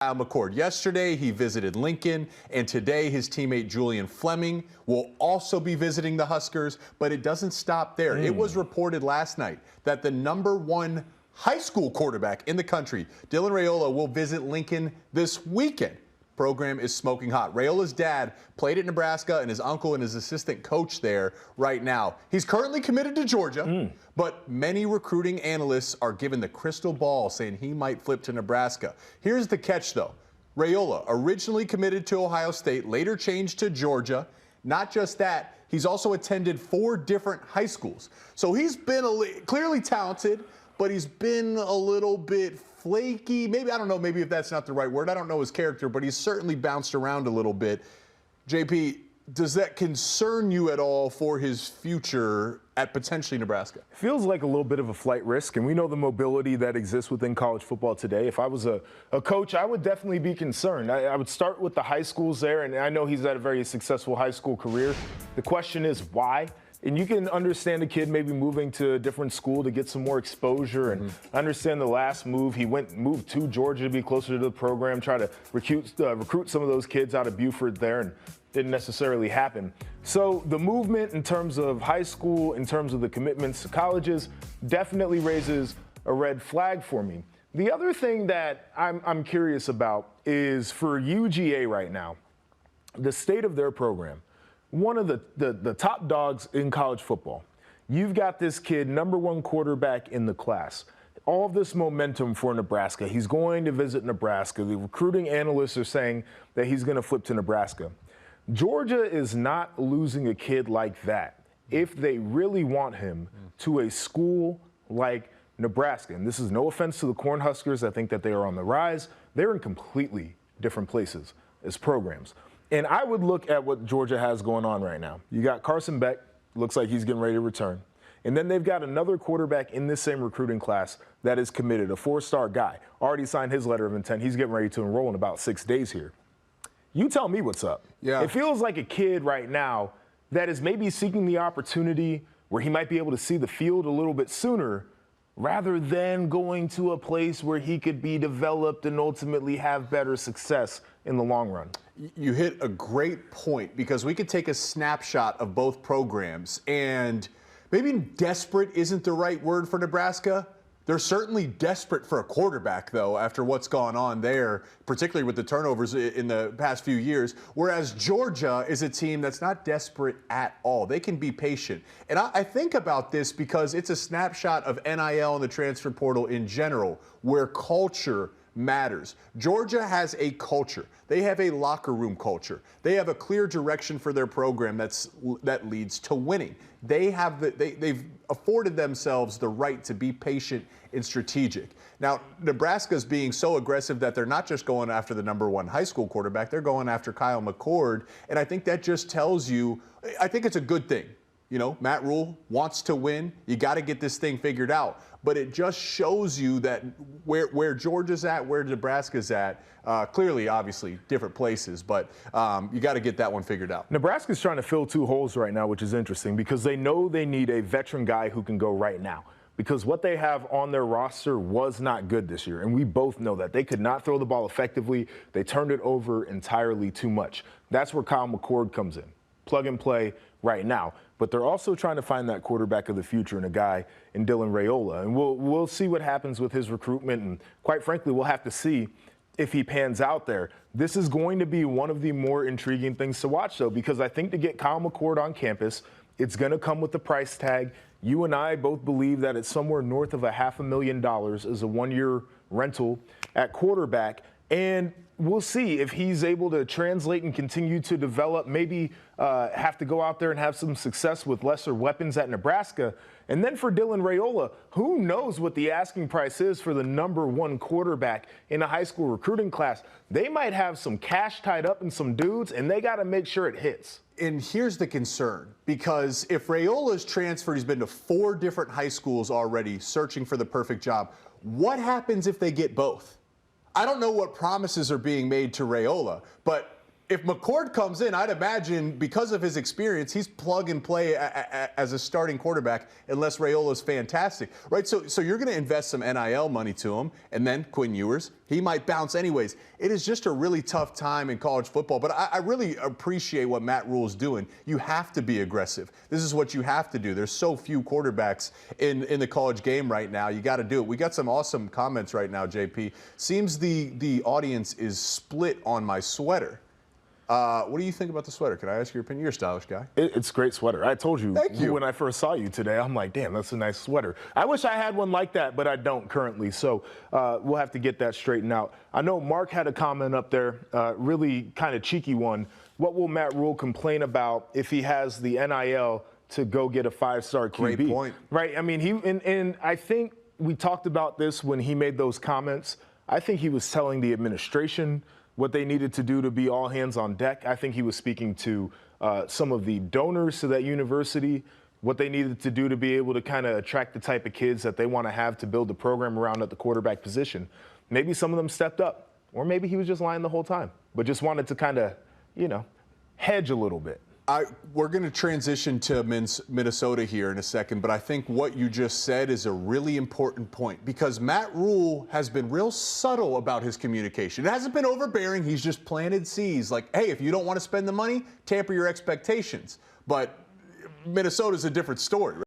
Kyle McCord. Yesterday, he visited Lincoln, and today his teammate Julian Fleming will also be visiting the Huskers, but it doesn't stop there. It was reported last night that the #1 high school quarterback in the country, Dylan Raiola, will visit Lincoln this weekend. Program is smoking hot. Raiola's dad played at Nebraska, and his uncle and his assistant coach there right now. He's currently committed to Georgia, but many recruiting analysts are given the crystal ball saying he might flip to Nebraska. Here's the catch, though. Raiola originally committed to Ohio State, later changed to Georgia. Not just that, he's also attended 4 different high schools. So he's been clearly talented, but he's been a little bit flaky. Maybe, I don't know, maybe if that's not the right word. I don't know his character, but he's certainly bounced around a little bit. JP, does that concern you at all for his future at potentially Nebraska? Feels like a little bit of a flight risk, and we know the mobility that exists within college football today. If I was a coach, I would definitely be concerned. I would start with the high schools there, and I know he's had a very successful high school career. The question is why? And you can understand a kid maybe moving to a different school to get some more exposure and understand the last move. He moved to Georgia to be closer to the program, try to recruit some of those kids out of Buford there, and didn't necessarily happen. So the movement in terms of high school, in terms of the commitments to colleges, definitely raises a red flag for me. The other thing that I'm curious about is for UGA right now, the state of their program. One of the top dogs in college football. You've got this kid, #1 quarterback in the class. All of this momentum for Nebraska. He's going to visit Nebraska. The recruiting analysts are saying that he's going to flip to Nebraska. Georgia is not losing a kid like that if they really want him to a school like Nebraska. And this is no offense to the Cornhuskers. I think that they are on the rise. They're in completely different places as programs. And I would look at what Georgia has going on right now. You got Carson Beck, looks like he's getting ready to return. And then they've got another quarterback in this same recruiting class that is committed, a 4-star guy. Already signed his letter of intent. He's getting ready to enroll in about 6 days here. You tell me what's up. Yeah. It feels like a kid right now that is maybe seeking the opportunity where he might be able to see the field a little bit sooner rather than going to a place where he could be developed and ultimately have better success in the long run. You hit a great point because we could take a snapshot of both programs, and maybe desperate isn't the right word for Nebraska. They're certainly desperate for a quarterback, though, after what's gone on there, particularly with the turnovers in the past few years, whereas Georgia is a team that's not desperate at all. They can be patient. And I think about this because it's a snapshot of NIL and the transfer portal in general, where culture matters. Georgia has a culture. They have a locker room culture. They have a clear direction for their program that leads to winning. They've afforded themselves the right to be patient and strategic. Now, Nebraska's being so aggressive that they're not just going after the #1 high school quarterback, they're going after Kyle McCord, and I think that just tells you, I think it's a good thing. You know, Matt Rule wants to win. You got to get this thing figured out. But it just shows you that where Georgia's at, where Nebraska's at, clearly, obviously, different places, but you got to get that one figured out. Nebraska's trying to fill 2 holes right now, which is interesting because they know they need a veteran guy who can go right now. Because what they have on their roster was not good this year, and we both know that. They could not throw the ball effectively. They turned it over entirely too much. That's where Kyle McCord comes in. Plug and play right now. But they're also trying to find that quarterback of the future in a guy in Dylan Raiola. And we'll see what happens with his recruitment. And quite frankly, we'll have to see if he pans out there. This is going to be one of the more intriguing things to watch, though, because I think to get Kyle McCord on campus, it's going to come with the price tag. You and I both believe that it's somewhere north of $500,000 as a 1-year rental at quarterback. And we'll see if he's able to translate and continue to develop, maybe have to go out there and have some success with lesser weapons at Nebraska. And then for Dylan Raiola, who knows what the asking price is for the #1 quarterback in a high school recruiting class. They might have some cash tied up in some dudes, and they got to make sure it hits. And here's the concern, because if Raiola's transferred, he's been to 4 different high schools already searching for the perfect job. What happens if they get both? I don't know what promises are being made to Raiola, but if McCord comes in, I'd imagine because of his experience, he's plug and play as a starting quarterback unless Raiola's fantastic, right? So you're going to invest some NIL money to him, and then Quinn Ewers, he might bounce anyways. It is just a really tough time in college football, but I really appreciate what Matt Rule's doing. You have to be aggressive. This is what you have to do. There's so few quarterbacks in the college game right now. You got to do it. We got some awesome comments right now, JP. Seems the audience is split on my sweater. What do you think about the sweater? Can I ask your opinion? You're a stylish guy. It's a great sweater. I told you, Thank you when I first saw you today, I'm like, damn, that's a nice sweater. I wish I had one like that, but I don't currently. So we'll have to get that straightened out. I know Mark had a comment up there, really kind of cheeky one. What will Matt Rule complain about if he has the NIL to go get a 5-star QB? Great point. Right. I mean, and I think we talked about this when he made those comments. I think he was telling the administration what they needed to do to be all hands on deck. I think he was speaking to some of the donors to that university, what they needed to do to be able to kind of attract the type of kids that they want to have to build the program around at the quarterback position. Maybe some of them stepped up, or maybe he was just lying the whole time, but just wanted to kind of, hedge a little bit. We're going to transition to Minnesota here in a second, but I think what you just said is a really important point because Matt Rule has been real subtle about his communication. It hasn't been overbearing. He's just planted seeds like, hey, if you don't want to spend the money, tamper your expectations. But Minnesota's a different story.